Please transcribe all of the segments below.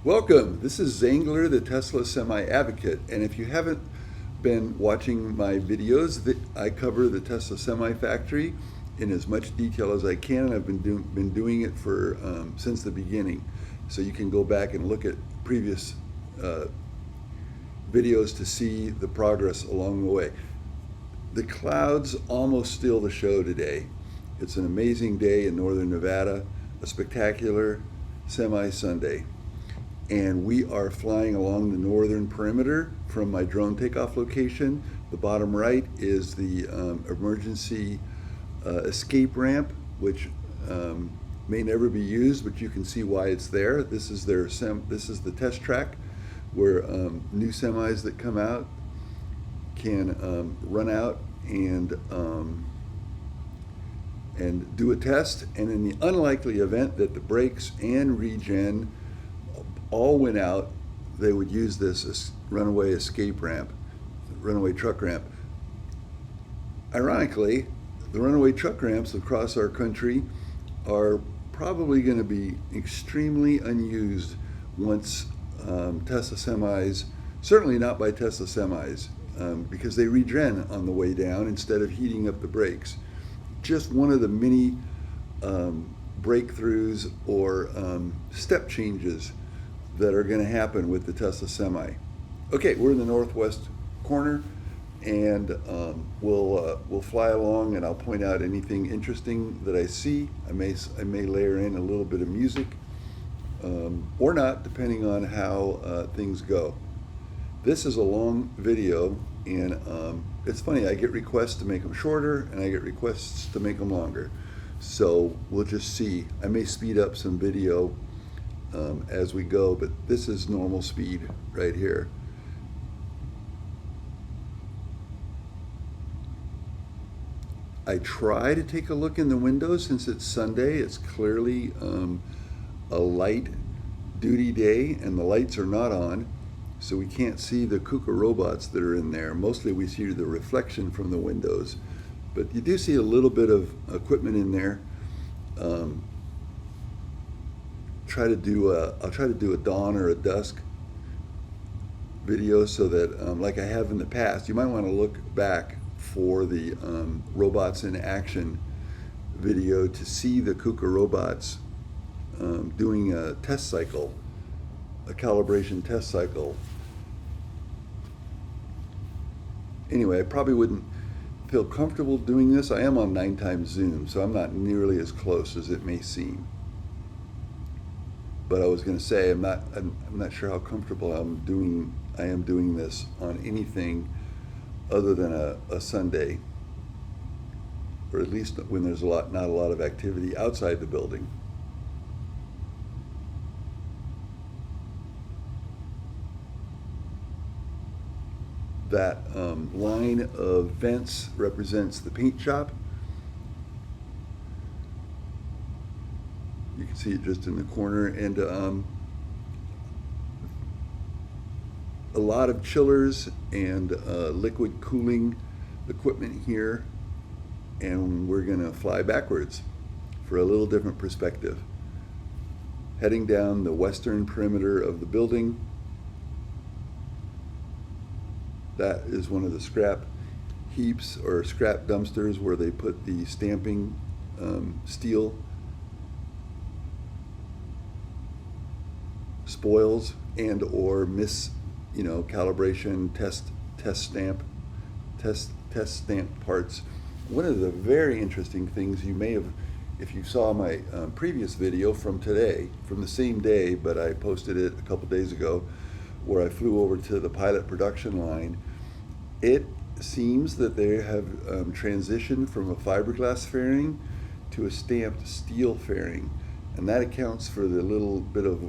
Welcome. This is Zangler, the Tesla Semi Advocate. And if you haven't been watching my videos, I cover the Tesla Semi factory in as much detail as I can. And I've been doing it for since the beginning. So you can go back and look at previous videos to see the progress along the way. The clouds almost steal the show today. It's an amazing day in northern Nevada, a spectacular Semi Sunday. And we are flying along the northern perimeter from my drone takeoff location. The bottom right is the emergency escape ramp, which may never be used, but you can see why it's there. This is the test track where new semis that come out can run out and do a test. And in the unlikely event that the brakes and regen all went out, they would use this runaway escape ramp, runaway truck ramp. Ironically, the runaway truck ramps across our country are probably going to be extremely unused once Tesla semis, certainly not by Tesla semis, because they regen on the way down instead of heating up the brakes. Just one of the many breakthroughs or step changes that are going to happen with the Tesla Semi. Okay, we're in the northwest corner, and we'll fly along, and I'll point out anything interesting that I see. I may layer in a little bit of music, or not, depending on how things go. This is a long video, and it's funny. I get requests to make them shorter, and I get requests to make them longer. So we'll just see. I may speed up some video as we go, but this is normal speed right here. I try to take a look in the window since it's Sunday. It's clearly a light duty day, and the lights are not on, so we can't see the KUKA robots that are in there. Mostly we see the reflection from the windows, but you do see a little bit of equipment in there. I'll try to do a dawn or a dusk video so that, like I have in the past, you might want to look back for the robots in action video to see the KUKA robots doing a test cycle, a calibration test cycle. Anyway, I probably wouldn't feel comfortable doing this. I am on 9x zoom, so I'm not nearly as close as it may seem. But I was going to say I'm not sure how comfortable I am doing this on anything other than a Sunday, or at least when there's not a lot of activity outside the building. That line of vents represents the paint shop. You can see it just in the corner, and a lot of chillers and liquid cooling equipment here, and we're gonna fly backwards for a little different perspective. Heading down the western perimeter of the building. That is one of the scrap heaps or scrap dumpsters where they put the stamping steel spoils and or calibration test stamp parts. One of the very interesting things you may have, if you saw my previous video from the same day, but I posted it a couple days ago, where I flew over to the pilot production line. It seems that they have transitioned from a fiberglass fairing to a stamped steel fairing, and that accounts for the little bit of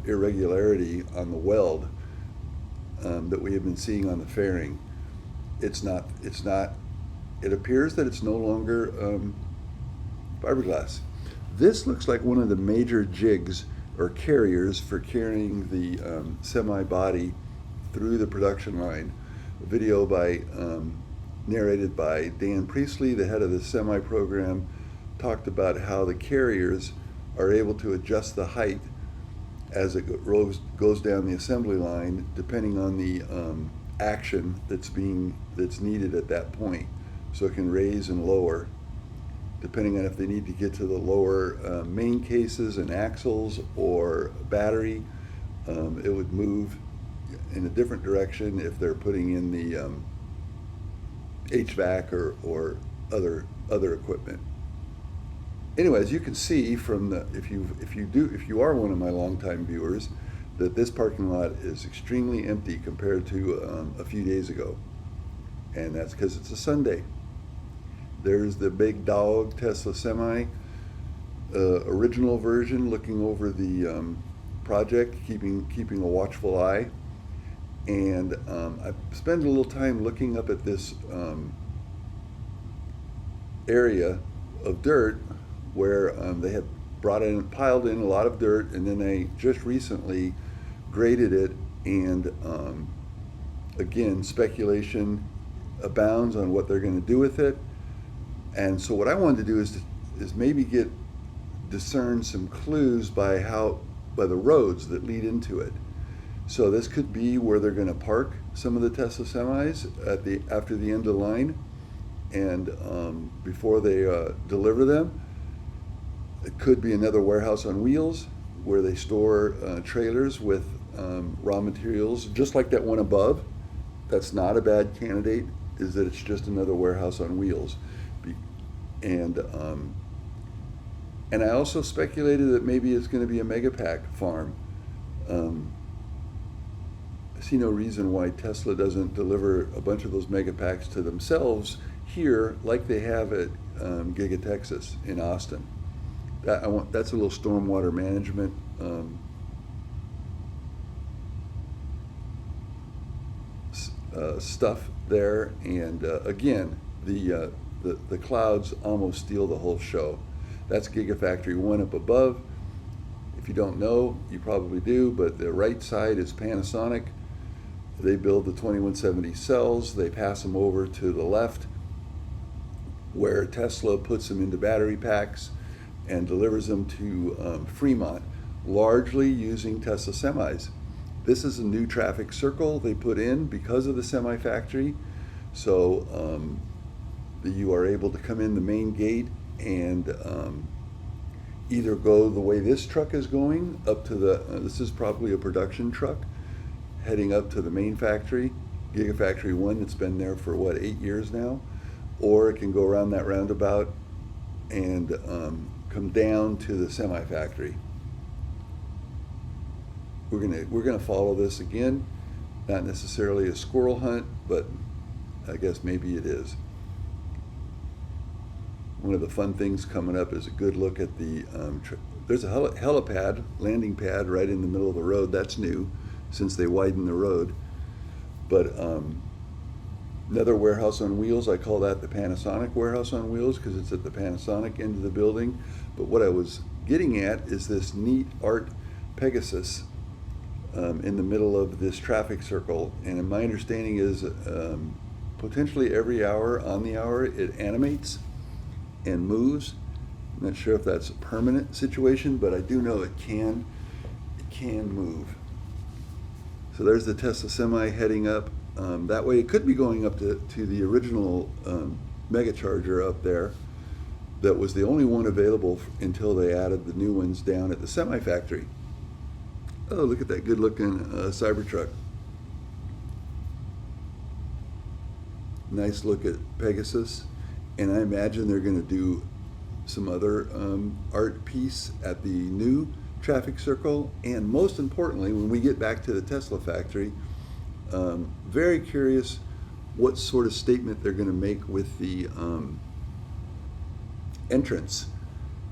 irregularity on the weld that we have been seeing on the fairing. It appears that it's no longer fiberglass. This looks like one of the major jigs or carriers for carrying the semi body through the production line. A video narrated by Dan Priestley, the head of the semi program, talked about how the carriers are able to adjust the height as it goes down the assembly line, depending on the action that's needed at that point. So it can raise and lower, depending on if they need to get to the lower main cases and axles or battery. It would move in a different direction if they're putting in the HVAC or other equipment. Anyway, as you can see from the, if you are one of my longtime viewers, that this parking lot is extremely empty compared to a few days ago, and that's because it's a Sunday. There's the big dog Tesla Semi, original version, looking over the project, keeping a watchful eye. And I spent a little time looking up at this area of dirt where they had piled in a lot of dirt, and then they just recently graded it, and again, speculation abounds on what they're going to do with it. And so what I wanted to do is maybe discern some clues by the roads that lead into it. So this could be where they're going to park some of the Tesla semis after the end of the line, and before they deliver them. It could be another warehouse on wheels where they store trailers with raw materials, just like that one above. That's not a bad candidate, is that it's just another warehouse on wheels. And I also speculated that maybe it's going to be a Megapack farm. I see no reason why Tesla doesn't deliver a bunch of those Megapacks to themselves here, like they have at Giga Texas in Austin. That's a little stormwater management stuff there, and again, the clouds almost steal the whole show. That's Gigafactory 1 up above. If you don't know, you probably do, but the right side is Panasonic. They build the 2170 cells. They pass them over to the left, where Tesla puts them into battery packs and delivers them to Fremont, largely using Tesla semis. This is a new traffic circle they put in because of the semi factory. So you are able to come in the main gate and either go the way this truck is going up to this is probably a production truck heading up to the main factory, Gigafactory 1, that's been there for 8 years now, or it can go around that roundabout and come down to the semi factory. We're gonna follow this again, not necessarily a squirrel hunt, but I guess maybe it is. One of the fun things coming up is a good look at the, there's a helipad, landing pad right in the middle of the road. That's new since they widened the road. But another warehouse on wheels, I call that the Panasonic warehouse on wheels because it's at the Panasonic end of the building. But what I was getting at is this neat art Pegasus in the middle of this traffic circle. And my understanding is potentially every hour, on the hour, it animates and moves. I'm not sure if that's a permanent situation, but I do know it can move. So there's the Tesla Semi heading up. That way it could be going up to the original mega charger up there that was the only one available until they added the new ones down at the Semi factory. Oh, look at that good looking Cybertruck. Nice look at Pegasus. And I imagine they're going to do some other art piece at the new traffic circle. And most importantly, when we get back to the Tesla factory, very curious what sort of statement they're going to make with the entrance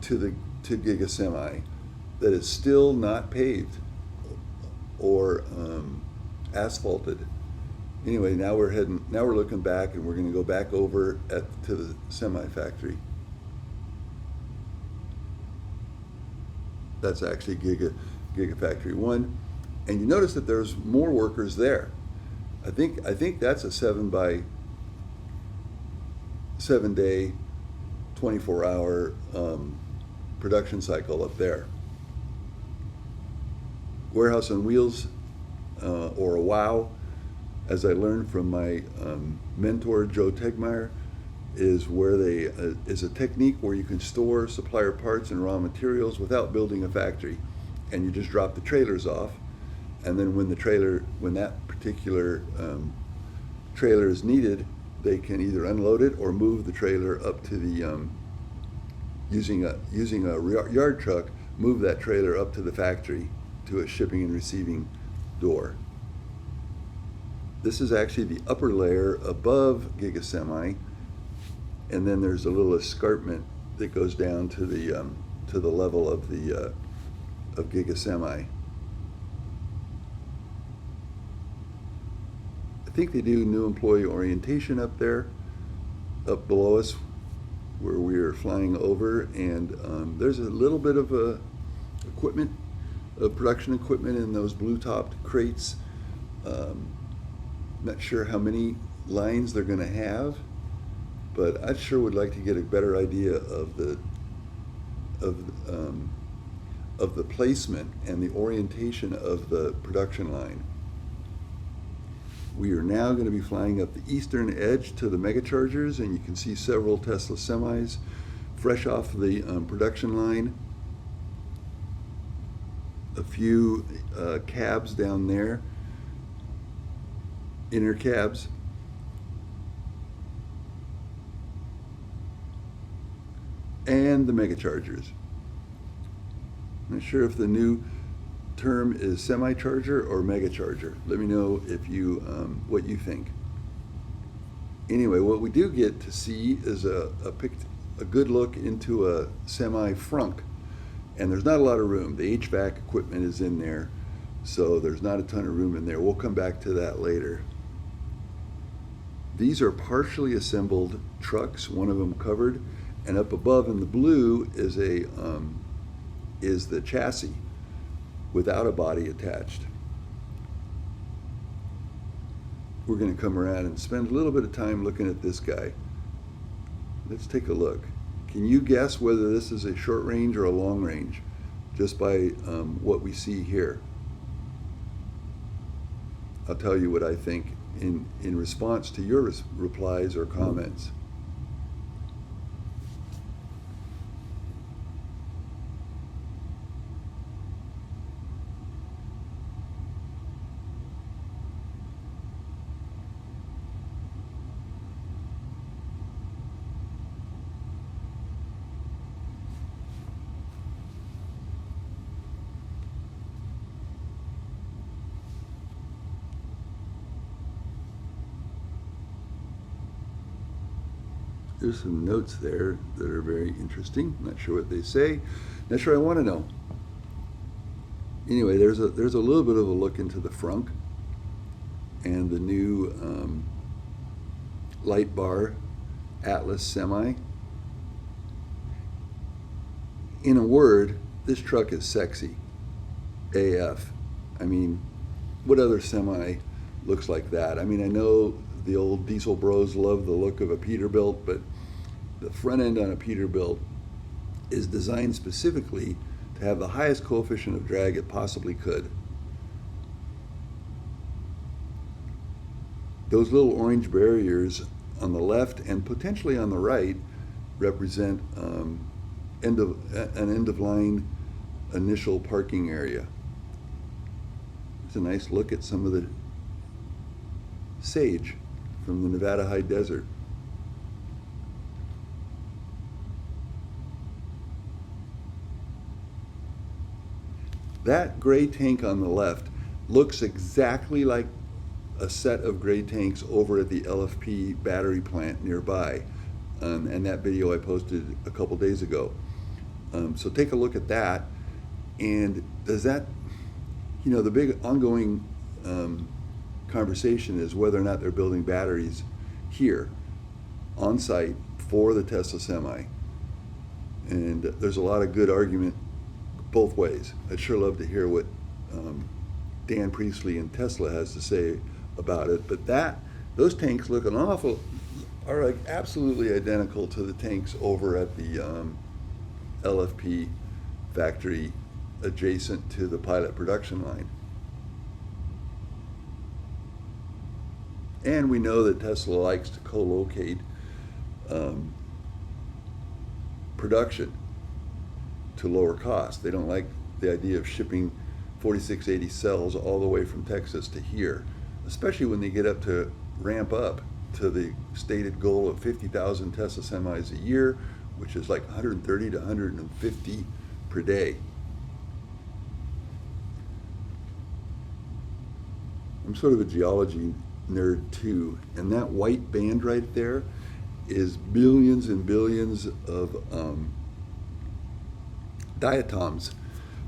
to Giga Semi that is still not paved or asphalted. Anyway, now we're looking back, and we're going to go back over to the Semi factory. That's actually Gigafactory 1, and you notice that there's more workers there. I think that's a 7 day, 24-hour production cycle up there. Warehouse on Wheels, or a WOW, as I learned from my mentor, Joe Tegmeyer, is where is a technique where you can store supplier parts and raw materials without building a factory. And you just drop the trailers off, and then when that particular trailer is needed, they can either unload it or move the trailer up to the using a yard truck, move that trailer up to the factory to a shipping and receiving door. This is actually the upper layer above GigaSemi, and then there's a little escarpment that goes down to the level of the of GigaSemi. I think they do new employee orientation up there, up below us, where we are flying over, and there's a little bit of production equipment in those blue-topped crates. Not sure how many lines they're going to have, but I sure would like to get a better idea of the placement and the orientation of the production line. We are now going to be flying up the eastern edge to the megachargers, and you can see several Tesla semis fresh off the production line. A few cabs down there, inner cabs. And the megachargers. Not sure if the new term is semi-charger or megacharger. Let me know if you what you think. Anyway, what we do get to see is a good look into a semi-frunk, and there's not a lot of room. The HVAC equipment is in there, so there's not a ton of room in there. We'll come back to that later. These are partially assembled trucks, one of them covered, and up above in the blue is the chassis without a body attached. We're going to come around and spend a little bit of time looking at this guy. Let's take a look. Can you guess whether this is a short range or a long range, just by what we see here? I'll tell you what I think in response to your replies or comments. There's some notes there that are very interesting. Not sure what they say. Not sure I want to know. Anyway, there's a little bit of a look into the frunk and the new light bar Atlas Semi. In a word, this truck is sexy AF. I mean, what other semi looks like that? I mean, I know the old diesel bros love the look of a Peterbilt, but the front end on a Peterbilt is designed specifically to have the highest coefficient of drag it possibly could. Those little orange barriers on the left and potentially on the right represent an end of line initial parking area. It's a nice look at some of the sage from the Nevada high desert. That gray tank on the left looks exactly like a set of gray tanks over at the LFP battery plant nearby, and that video I posted a couple days ago. So take a look at that, and does that, you know, the big ongoing conversation is whether or not they're building batteries here on site for the Tesla Semi, and there's a lot of good argument both ways. I'd sure love to hear what Dan Priestley and Tesla has to say about it, but those tanks look are like absolutely identical to the tanks over at the LFP factory adjacent to the pilot production line. And we know that Tesla likes to co-locate production to lower cost. They don't like the idea of shipping 4680 cells all the way from Texas to here, especially when they get up to ramp up to the stated goal of 50,000 Tesla semis a year, which is like 130 to 150 per day. I'm sort of a geology nerd too, and that white band right there is billions and billions of diatoms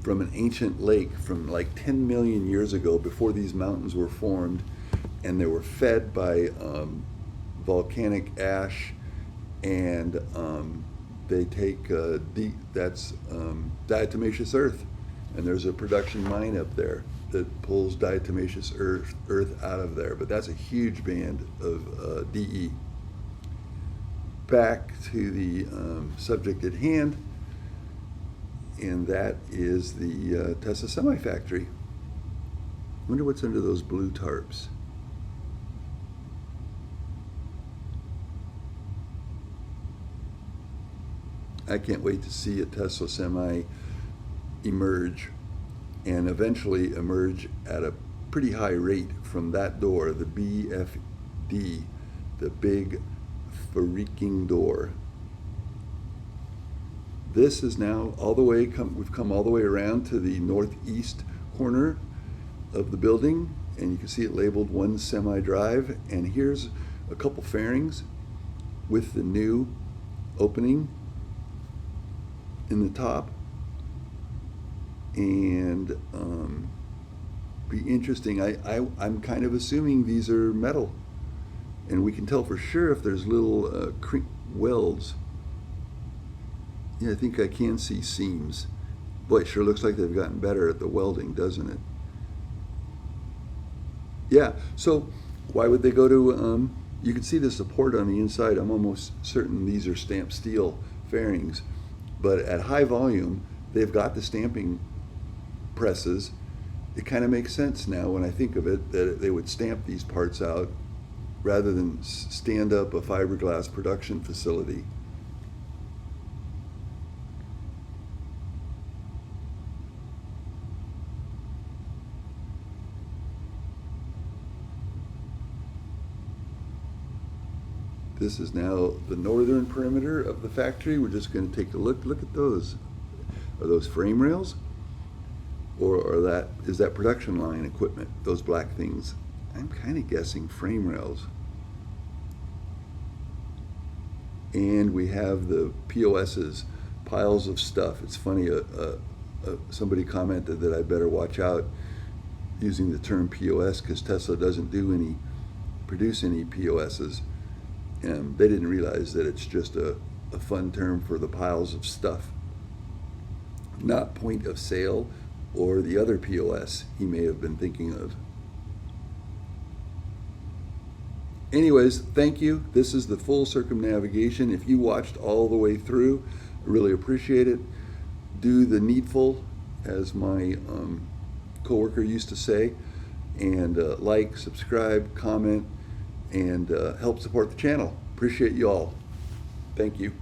from an ancient lake from like 10 million years ago, before these mountains were formed, and they were fed by volcanic ash, and they take that's diatomaceous earth, and there's a production mine up there that pulls diatomaceous earth out of there. But that's a huge band of DE. Back to the subject at hand, and that is the Tesla Semi Factory. Wonder what's under those blue tarps. I can't wait to see a Tesla Semi emerge, and eventually emerge at a pretty high rate from that door, the BFD, the big freaking door. This is now all the way, we've come all the way around to the northeast corner of the building, and you can see it labeled 1 Semi Drive, and here's a couple fairings with the new opening in the top. And be interesting. I'm kind of assuming these are metal, and we can tell for sure if there's little welds. Yeah, I think I can see seams. Boy, it sure looks like they've gotten better at the welding, doesn't it? Yeah, so why would they go to, you can see the support on the inside. I'm almost certain these are stamped steel fairings, but at high volume, they've got the stamping presses. It kind of makes sense now when I think of it that they would stamp these parts out rather than stand up a fiberglass production facility. This is now the northern perimeter of the factory. We're just going to take a look. Look at those. Are those frame rails? Or is that production line equipment, those black things? I'm kind of guessing frame rails. And we have the POSs, piles of stuff. It's funny, somebody commented that I better watch out using the term POS because Tesla doesn't produce any POSs. And they didn't realize that it's just a fun term for the piles of stuff, not point of sale or the other POS he may have been thinking of. Anyways, thank you. This is the full circumnavigation. If you watched all the way through, I really appreciate it. Do the needful, as my coworker used to say, and like, subscribe, comment, and help support the channel. Appreciate you all. Thank you.